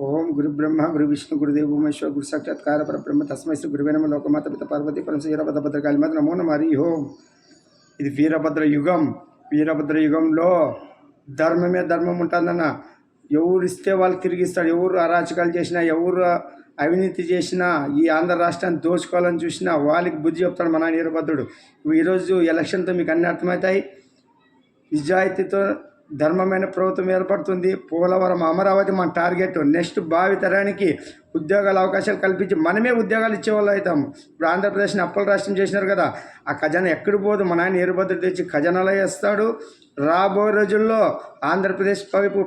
ఓం గురు బ్రహ్మ గురు విష్ణు గురుదేవ ఉమేశ్వర గురు సాక్షాత్కార పరబ్రహ్మ తస్మై శ్రీ గురువే నమః లోకమాత పిత పార్వతీ పరమశివ వీరభద్ర భద్రకాళి మాత నమో నమః హరి ఓం. ఇది వీరభద్ర యుగం. వీరభద్ర యుగంలో ధర్మమే ధర్మం ఉంటుందన్న. ఎవరు ఇస్తే వాళ్ళు తిరిగిస్తాడు. ఎవరు అరాచకాలు చేసినా, ఎవరు అవినీతి చేసినా, ఈ ఆంధ్ర రాష్ట్రాన్ని దోచుకోవాలని చూసినా వాళ్ళకి బుద్ధి చెప్తాడు మన వీరభద్రుడు. ఈరోజు ఎలక్షన్తో మీకు అన్ని అర్థమవుతాయి. నిజాయితీతో ధర్మమైన ప్రభుత్వం ఏర్పడుతుంది. పోలవరం అమరావతి మన టార్గెట్. నెక్స్ట్ భావి తరానికి ఉద్యోగాల అవకాశాలు కల్పించి మనమే ఉద్యోగాలు ఇచ్చేవాళ్ళు అవుతాము. ఇప్పుడు ఆంధ్రప్రదేశ్ని అప్పల రాష్ట్రం చేసినారు కదా, ఆ ఖజానా ఎక్కడికి పోదు. మన ఆయన వీరభద్రుడు తెచ్చి ఖజానాలో వేస్తాడు. రాబోయే రోజుల్లో ఆంధ్రప్రదేశ్ వైపు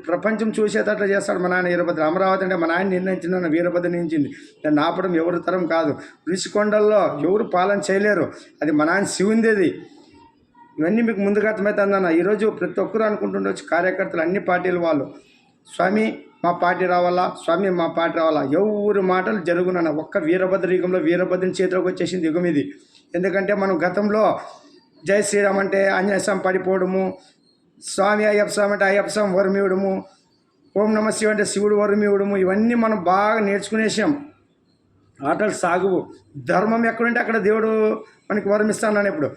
ప్రపంచం చూసేటట్లు చేస్తాడు మన ఆయన వీరభద్ర. అమరావతి అంటే మన ఆయన నిర్ణయించిన వీరభద్ర నిర్ణయించింది. దాన్ని ఆపడం ఎవరి తరం కాదు. ఋషికొండల్లో ఎవరు పాలన చేయలేరు. అది మన ఆయన శివుందేది. ఇవన్నీ మీకు ముందుగా అర్థమవుతుందన్న. ఈరోజు ప్రతి ఒక్కరు అనుకుంటుండొచ్చు, కార్యకర్తలు అన్ని పార్టీల వాళ్ళు, స్వామి మా పార్టీ రావాలా, స్వామి మా పార్టీ రావాలా. ఎవరు మాటలు జరుగునన్న. ఒక్క వీరభద్ర యుగంలో వీరభద్రుని చేతిలోకి వచ్చేసింది యుగం ఇది. ఎందుకంటే మనం గతంలో జై శ్రీరామ్ అంటే ఆంజనేయ స్వామి పడిపోవడము, స్వామి అయ్యప్ప స్వామి అంటే అయ్యప్ప స్వామి వరం ఇవ్వడము, ఓం నమ శివ అంటే శివుడు వరం ఇవ్వడము, ఇవన్నీ మనం బాగా నేర్చుకునేసాం. ఆటలు సాగువు. ధర్మం ఎక్కడుంటే అక్కడ దేవుడు మనకి వరం ఇస్తానని. ఇప్పుడు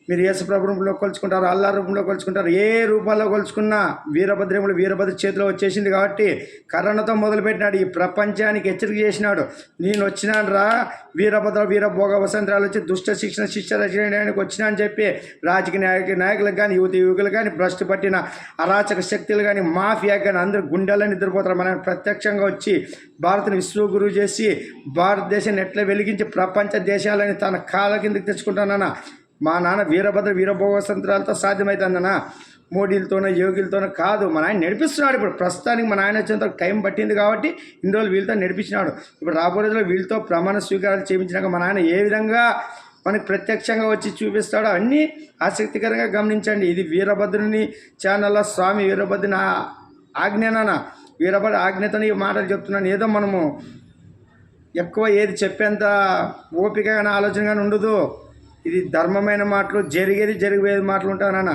మీరు యేసుప్రభు రూపంలో కొలుచుకుంటారు, అల్లా రూపంలో కొలుచుకుంటారు, ఏ రూపాల్లో కొలుచుకున్నా వీరభద్ర చేతిలో వచ్చేసింది. కాబట్టి కరోనాతో మొదలుపెట్టినాడు. ఈ ప్రపంచానికి హెచ్చరిక చేసినాడు. నేను వచ్చినాను రా వీరభద్ర వీరభోగ వసంతరాలు వచ్చి దుష్ట శిక్షణ శిక్ష చేయడానికి వచ్చినా అని చెప్పి రాజకీయ నాయకులకు కానీ యువకులు కానీ భ్రష్టు పట్టిన అరాచక శక్తులు కానీ మాఫియా కానీ అందరూ గుండెల్లో నిద్రపోతారు. మనం ప్రత్యక్షంగా వచ్చి భారత్ని విశ్వగురువు చేసి భారతదేశాన్ని ఎట్లా వెలిగించి ప్రపంచ దేశాలని తన కాళ్ళ కిందకి తెచ్చుకుంటానన్న. మా నాన్న వీరభద్ర వీరభోగ వసంతరాలతో సాధ్యమవుతుందన్న. మోడీలతోనో యోగిలతోనో కాదు, మన ఆయన నడిపిస్తున్నాడు. ఇప్పుడు ప్రస్తుతానికి మన ఆయన వచ్చేంత టైం పట్టింది కాబట్టి ఇన్ని రోజులు వీళ్ళతో నడిపించినాడు. ఇప్పుడు రాబోయే రోజుల్లో వీళ్ళతో ప్రమాణ స్వీకారాలు చేయించినాక మన ఆయన ఏ విధంగా మనకి ప్రత్యక్షంగా వచ్చి చూపిస్తాడో అన్నీ ఆసక్తికరంగా గమనించండి. ఇది వీరభద్రుని ఛానల్లో స్వామి వీరభద్రుని ఆజ్ఞాన వీరభద్ర ఆజ్ఞతని ఈ మాటలు చెప్తున్నాను. ఏదో మనము ఎక్కువ ఏది చెప్పేంత ఓపిక కానీ ఆలోచన కానీ ఉండదు. ఇది ధర్మమైన మాటలు, జరిగేది మాటలు ఉంటానన్న.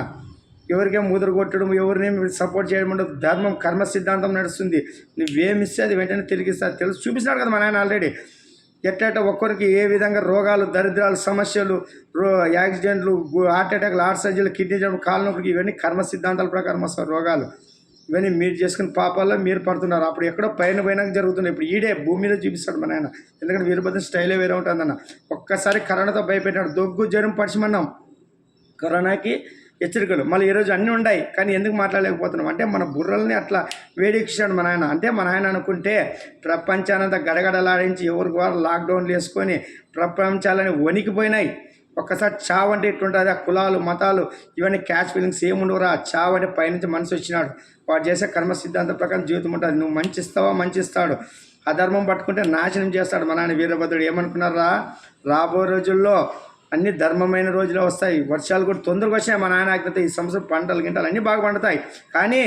ఎవరికేం ముదురు కొట్టడం, ఎవరిని సపోర్ట్ చేయడం ఉండదు. ధర్మం కర్మ సిద్ధాంతం నడుస్తుంది. నువ్వేమిస్తే అది వెంటనే తిరిగిస్తుంది. తెలుసు చూపిస్తున్నాడు కదా మన ఆయన ఆల్రెడీ. ఎట్లయితే ఒక్కరికి ఏ విధంగా రోగాలు, దరిద్రాలు, సమస్యలు, యాక్సిడెంట్లు, హార్ట్ అటాక్లు, హార్ట్ సర్జరీలు, కిడ్నీ జబ్బు, కాలు నొప్పికి ఇవన్నీ కర్మ సిద్ధాంతాల ప్రకారం వస్తారు రోగాలు. ఇవన్నీ మీరు చేసుకున్న పాపాల్లో మీరు పడుతున్నారు. అప్పుడు ఎక్కడో పైన పోయినాక జరుగుతుంది. ఇప్పుడు ఈడే భూమి మీద చూపిస్తాడు మన ఆయన. ఎందుకంటే వీరభద్ర స్టైలే వేరే ఉంటుందన్న. ఒక్కసారి కరోనాతో భయపెట్టాడు. దగ్గు జ్వరం పడిచిమన్నాం. కరోనాకి హెచ్చరికలు మళ్ళీ ఈరోజు అన్నీ ఉన్నాయి. కానీ ఎందుకు మాట్లాడలేకపోతున్నాం అంటే మన బుర్రల్ని అట్లా వేడెక్కించాడు మన ఆయన. అంటే మన ఆయన అనుకుంటే ప్రపంచానంతా గడగడలాడించి ఎవరికి వారు లాక్డౌన్లు వేసుకొని ప్రపంచాలని వణికిపోయినాయి. ఒక్కసారి చావు అంటే ఎట్లుంటుంది. ఆ కులాలు, మతాలు ఇవన్నీ క్యాష్ ఫీలింగ్స్ ఏముండవురా. చావు అంటే పైనుంచి మనిషి వచ్చినాడు. వాడు చేసే కర్మ సిద్ధాంతం ప్రకారం జీవితం ఉంటుంది. నువ్వు మంచి ఇస్తావా మంచి ఇస్తాడు. అధర్మం పట్టుకుంటే నాశనం చేస్తాడు మన ఆయన వీరభద్రుడు. ఏమనుకున్నారా, రాబోయే రోజుల్లో అన్ని ధర్మమైన రోజులు వస్తాయి. వర్షాలు కూడా తొందరగా వచ్చినాయి మన ఆయన ఆజ్ఞత. ఈ సంవత్సరం పంటలు గింటలు అన్నీ బాగా పండుతాయి. కానీ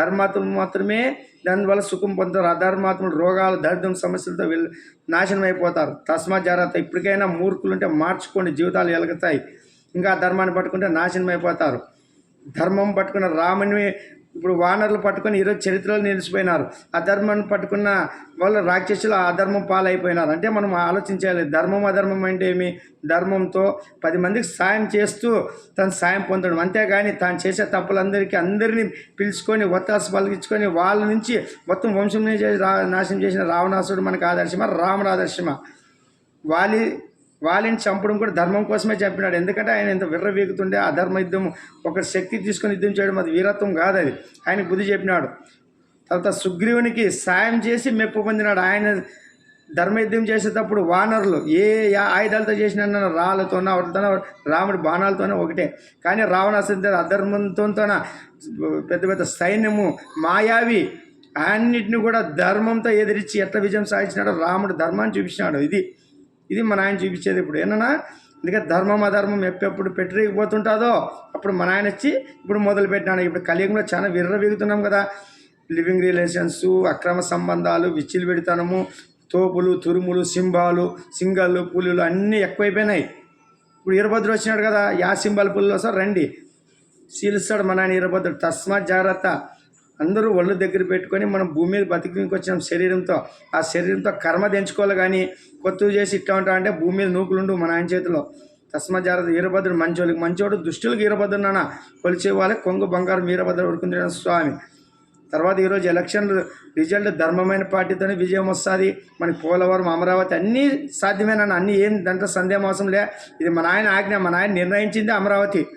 ధర్మాత్ములు మాత్రమే దానివల్ల సుఖం పొందుతారు. అధర్మాత్ములు రోగాలు, దరిద్రం, సమస్యలతో నాశనం అయిపోతారు. తస్మాత్ జాగ్రత్త. ఇప్పటికైనా మూర్ఖులు ఉంటే మార్చుకోండి, జీవితాలు ఎలుగుతాయి. ఇంకా ధర్మాన్ని పట్టుకుంటే నాశనం అయిపోతారు. ధర్మం పట్టుకున్న రాముని ఇప్పుడు వానరులు పట్టుకొని ఈరోజు చరిత్రలో నిలిచిపోయినారు. అధర్మాన్ని పట్టుకున్న వాళ్ళు రాక్షసులు అధర్మం పాలైపోయినారు. అంటే మనం ఆలోచించాలి. ధర్మం అధర్మం అంటే ఏమి? ధర్మంతో 10 మందికి సాయం చేస్తూ తను సాయం పొందడం. అంతేగాని తాను చేసే అందరినీ పిలుచుకొని ఒత్తాసు పలికించుకొని వాళ్ళ నుంచి మొత్తం వంశం నాశనం చేసిన రావణాసుడు మనకు ఆదర్శమా, రాముడు ఆదర్శమా? వాళ్ళని చంపడం కూడా ధర్మం కోసమే చంపినాడు. ఎందుకంటే ఆయన ఎంత విర్రవీగుతుండే అధర్మ యుద్ధం, ఒక శక్తి తీసుకొని యుద్ధం చేయడం అది వీరత్వం కాదు. అది ఆయనకు బుద్ధి చెప్పినాడు. తర్వాత సుగ్రీవునికి సాయం చేసి మెప్పు పొందినాడు. ఆయన ధర్మయుద్ధం చేసేటప్పుడు వానరులు ఏ ఆయుధాలతో చేసిన రాళ్ళతోనో వాటితోనో రాముడి బాణాలతోనే ఒకటే. కానీ రావణాసురుడు అధర్మంతోన పెద్ద పెద్ద సైన్యము, మాయావి అన్నిటిని కూడా ధర్మంతో ఎదిరించి ఎట్లా విజయం సాధించినాడో రాముడు ధర్మాన్ని చూపించినాడు. ఇది మన ఆయన చూపించేది. ఇప్పుడు ఏమన్నా అందుకే ధర్మం అధర్మం ఎప్పుడు పెట్టిపోతుంటుందో అప్పుడు మన ఆయన వచ్చి ఇప్పుడు మొదలుపెట్టినాడు. ఇప్పుడు కలియుగంలో చాలా విర్రవీగుతున్నాం కదా. లివింగ్ రిలేషన్స్, అక్రమ సంబంధాలు, విచ్చిలిపెడితనము, తోపులు, తురుములు, సింగాలు, పులులు అన్నీ ఎక్కువైపోయినాయి. ఇప్పుడు వీరభద్రుడు వచ్చినాడు కదా, సింబాల్ పుల్లు వస్తారు రండి సీలుస్తాడు మన ఆయన వీరభద్రుడు. తస్మాత్ జాగ్రత్త. అందరూ ఒళ్ళు దగ్గర పెట్టుకొని మనం భూమి మీద బతికి వచ్చిన శరీరంతో ఆ శరీరంతో కర్మ తెంచుకోవాలి. కానీ కొత్తవి చేసి ఇట్లా ఉంటామంటే భూమి మీద నూకులుండు మన ఆయన చేతిలో. తస్మజాగ్రత్త. వీరభద్రుడు మంచోళ్ళకి మంచోడు, దుష్టులకు వీరభద్రుడు నాన్న కొలిచే వాళ్ళే కొంగు బంగారు వీరభద్ర ఉరుకుందిన స్వామి. తర్వాత ఈరోజు ఎలక్షన్ రిజల్ట్ ధర్మమైన పార్టీతోనే విజయం వస్తుంది. మనకి పోలవరం, అమరావతి అన్నీ సాధ్యమేనన్న, అన్నీ ఏం దాంట్లో సందేహం అవసరం లే. ఇది మన ఆయన ఆజ్ఞ, మన ఆయన నిర్ణయించింది అమరావతి.